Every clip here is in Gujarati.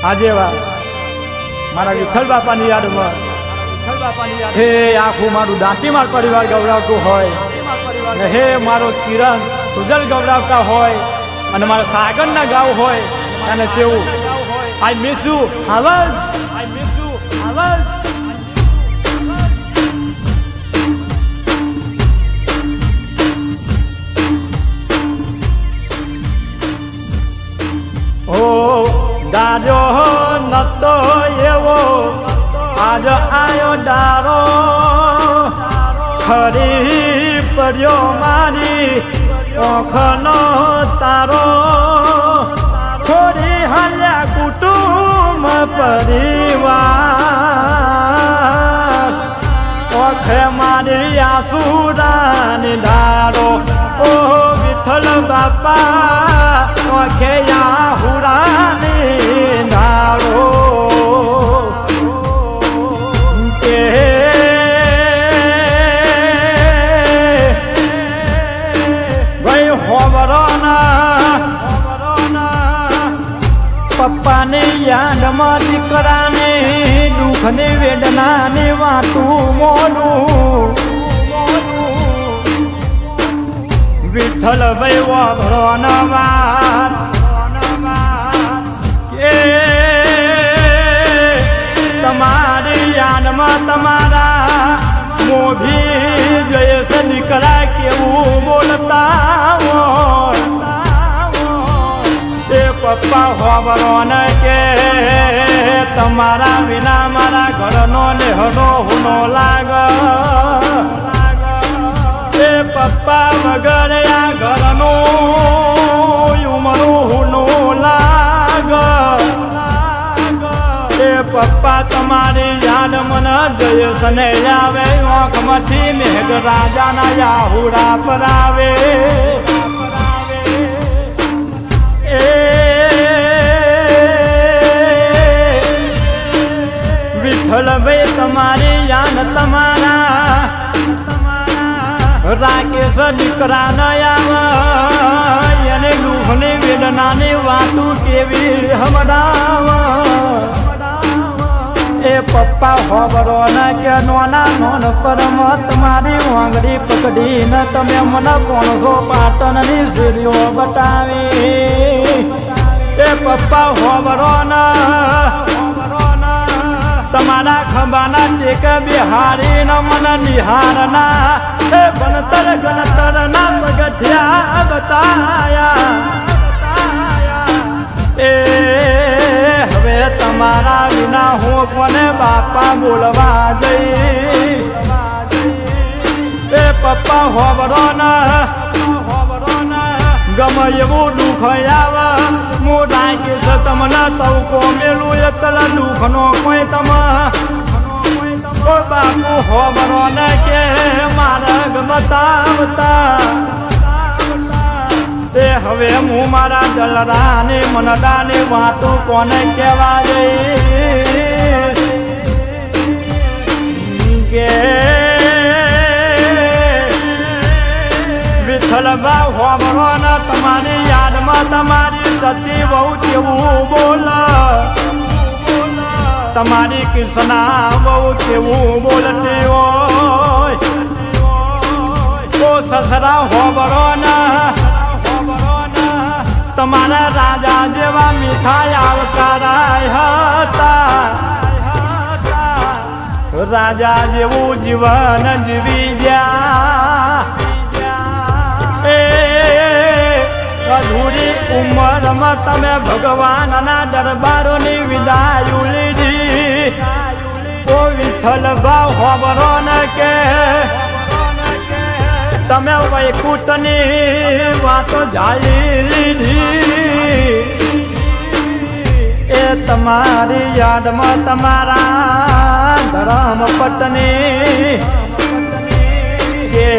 આજે મારા વિઠ્ઠલ બાપાની યાદમાં હે આખું મારું દાંતીમાર પરિવાર ગૌરવતું હોય ને હે મારો કિરણ સુજલ ગૌરવતા હોય અને મારા સાગરના ગાવ હોય અને કેવું આઈ મિસ યુ હાવલ આઈ મિસ યુ હાવલ દાર્યો નતો એવો આજ આયો દારો ખરી પડ્યો મારી ઓખનો તારો છોડી હાલ્યા કુટુંબ પરિવાર ઓખે મારી આસુરાની ધારો ઓ વિઠ્ઠલ બાપા ઓખે આહુરાની ધારો કે ભાઈ હોવરોના પપ્પાની યાદમાં દીકરાને દુઃખની વેદનાની વાતું મોડું વિઠ્ઠલ ભાઈ વભરોનવાર કે તમારી યાદમાં તમારા મોભી જયેશ દીકરા કેવું બોલતા એ પપ્પા હોબરોન કે તમારા વિના મારા ઘરનો નેહનો હુનો લાગ એ પપ્પા વગર આ ઘરનો ઉમરું હુનું લાગ એ પપ્પા તમારી યાદ મને જયેશ ને આવે આંખમાંથી મેઘ રાજાના યાહુડા પર આવે એ વિઠ્ઠલ ભાઈ તમારી યાદ તમારા રાકેશ દીકરા ન આવે એને દુઃખની વેદનાની વાતું કેવી હમડાવ એ પપ્પા હોબરો ન કે નોના નોન પરમ તમારી વાંગડી પકડીને તમે મને 500 પાટણની સીડીઓ બતાવી એ પપ્પા હોબરો ન તમારા ખંભાના ટેક બિહારી ન મન નિહારના એ બનતર ગણતર ના પગથિયા બતાયા એ હવે તમારા વિના હું કોને બાપા બોલવા જઈશ એ પપ્પા હોબરો ના ગમે એવું દુઃખ આવે હું ડાકીશ તમને તવકો મેલું એટલા દુઃખનો કોઈ તમે ઓ બાપુ હોબરો ને કે મારા બતાવતા એ હવે હું મારા દલરાની મનડાની વાતું કોને કહેવા જઈશ કે વિઠ્ઠલ બા હોબરો ને તમારી યાદમાં તમારી સચી બહુ કેવું બોલ તમારી કૃષ્ણા બહુ કેવું બોલતી હોય તો સસરા હોબરો ના તમારા રાજા જેવા મીઠાઈ આવકારાય હતા રાજા જેવું જીવન જીવી ગયા એ અધૂરી ઉંમરમાં તમે ભગવાનના દરબારોની વિદાય લીધી ઓ વિઠ્ઠલ ભાવ હોબરો ન કે તમે વૈકુંઠની વાતો જાળી લીધી એ તમારી યાદમાં તમારા ધર્મ પત્ની કે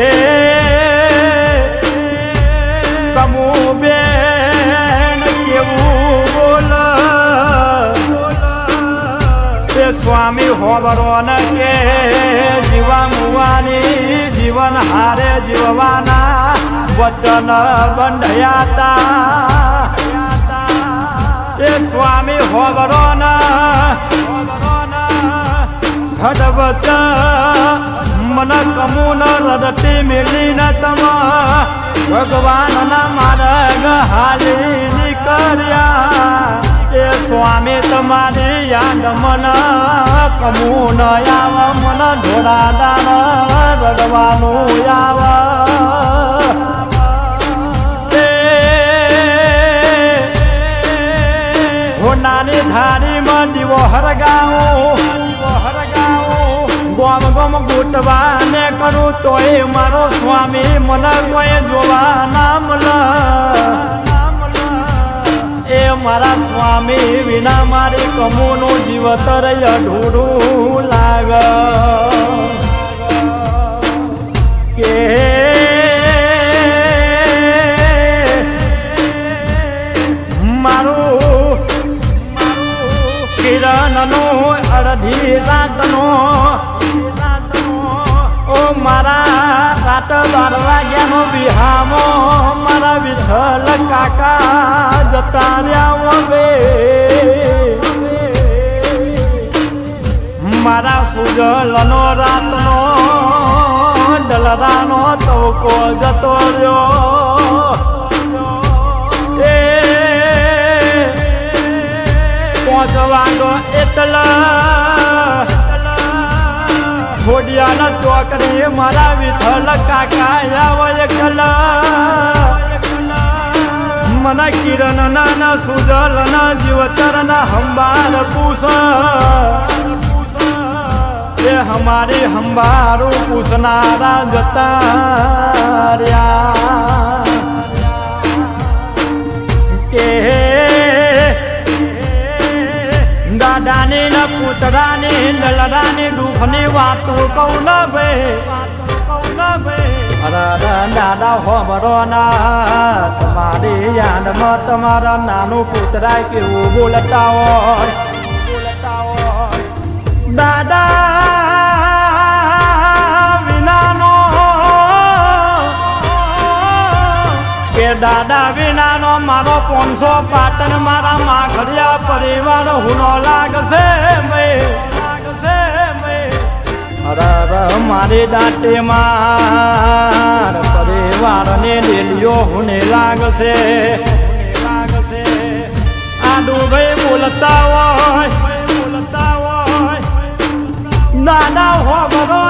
કમુ બેન કેવું બોલ એ સ્વામી હોબરો ન કે જીવા મુવાની જીવન હારે જીવવાના વચન બંધાયા એ સ્વામી હોવરોના હડવચ મન કમુન રદટી મેલીને તમા ભગવાનના માર્ગ હાલી નીકળ્યા એ સ્વામી તમારી યાદ મન કમુન આવ મન ઢોળાદાન રડવાનું આવ નાની ધારીમાં દીવો હરગાવું ગોમ ગોમ ગોટવાને કરું તોય મારો સ્વામી મને કોઈ જોવા ના મળ એ મારા સ્વામી વિના મારી કમુનું જીવતર અઢૂરું લાગ કે કિરણનો અડધી રાતનો ઓ મારા રાત 12 વાગ્યાનો વિહામો મારા વિઠ્ઠલ કાકા જતા રહ્યા હવે મારા સુજલનો રાતનો ડલરાનો તવકો જતો રહ્યો પહોંચવાનો એટલા ખોડિયાના ચોકડી મારા વિઠ્ઠલ કાકા આવો એકલા મને કિરણ ના સુજલ ના જીવતર ના હંબાર પૂછ એ હમારી હંબારું પૂછનારા જતા રહ્યા કે દાદાની ને પુતરાની લલરાની દુઃખની વાતો કહું ભાઈ અરે દાદા હોમરો ના તમારી યાદમાં તમારા નાનું પુતરા કેવું બોલતા હોય દાદા વિનાનો કે દાદા વિનાનો મારો 500 પાટણ મારા માખડિયા પરિવાર હુનો લાગશે અરે મારી દાંતે માર પરિવારને ડેલીઓ હુને લાગશે આ ડૂબે બોલતા હોય દાદા હોબરો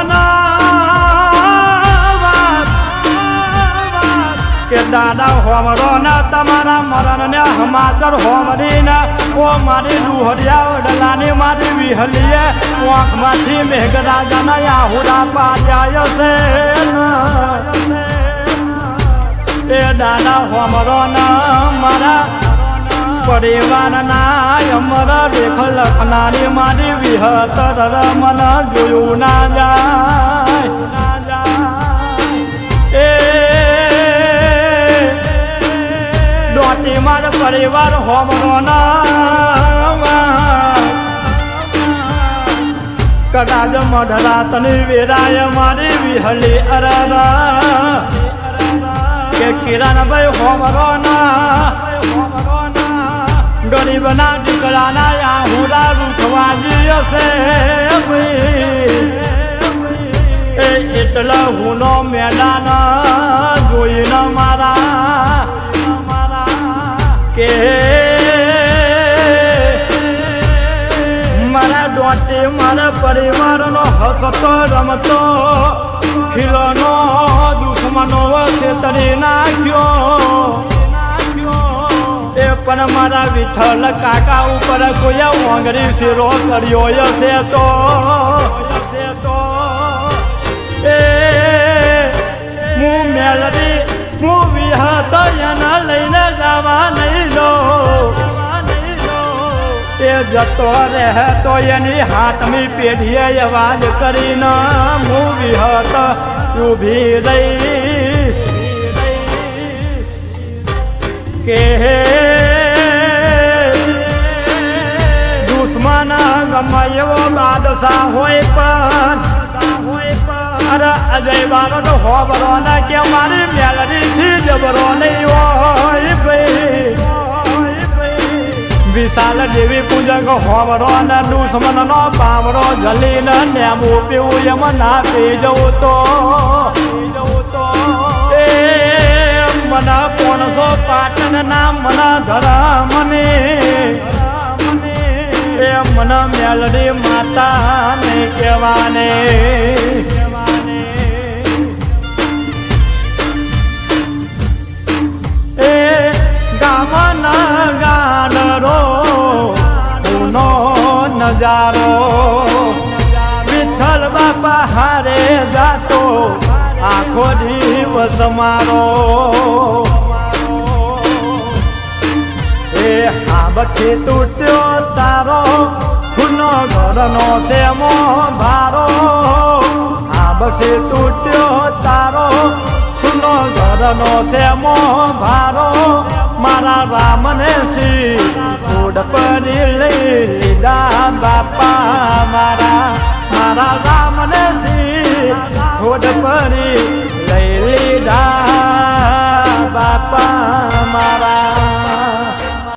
કે દાદા હોમરો ના તમારા મરણ ને હમાચર હોમરી ના ઓ મારી લુહરિયા વડલાની મારી વિહલીએ આંખમાંથી મેઘરાજાના આહુડા પાડ્યા છે એ દાદા હોમરો ના મારા પરિવારના અમર રેખ લખનારી મારી વિહતર મન જોયું ના જાય દોતી માર પરિવાર હોમરો ના કદાચ મધરાતની વેરાય મારી વિહલી અરરા કે કિરણભાઈ હોમરો ના ગરીબના દીકરાના આહુડા રૂખવાજી હશે એ એટલા હુનો મેદાન જોઈને મારા કે મારા દોતે મારા પરિવારનો હસતો રમતો ખીલોનો દુશ્મનો છેતરી નાખ્યો એ પણ મારા વિઠ્ઠલ કાકા ઉપર કોઈ ઓંગરી શીરો કર્યો હશે તો એ હું મેલડી હું વિહત એના લઈને જવા નહીં લો એ જતો રહે તો એની હાથમી પેઢીએ અવાજ કરીને હું વિહત ઊભી રહીશ કે દુશ્મન ગમે એવો બાદશાહ હોય પણ અરે અજય બારો તો હોબરો ના કે મારી મેલડી થી જબરો નહીં હોય ભાઈ સાલ દેવી પૂજક હોવરો ને દુશ્મન નો પાવડો જલીને નેમો પીવું એમ ના પી જવું તો એ મને 500 પાટણ ના મને ધરમને એ મને મેલડી માતા ને કહેવાને એ ગામના ગાડરો પૂનો નજારો વિઠ્ઠલ બાપા હારે જાતો આખો દિવસ મારો એ આંબથી તૂટ્યો તારો ખૂનો ઘરનો સેમો ભારો આંબથી તૂટ્યો તારો સુનો ઘરનો સેમો ભારો મારા રામને સી ઓડ પરી લીધા બાપા મારા રામને સી ઓડ પરી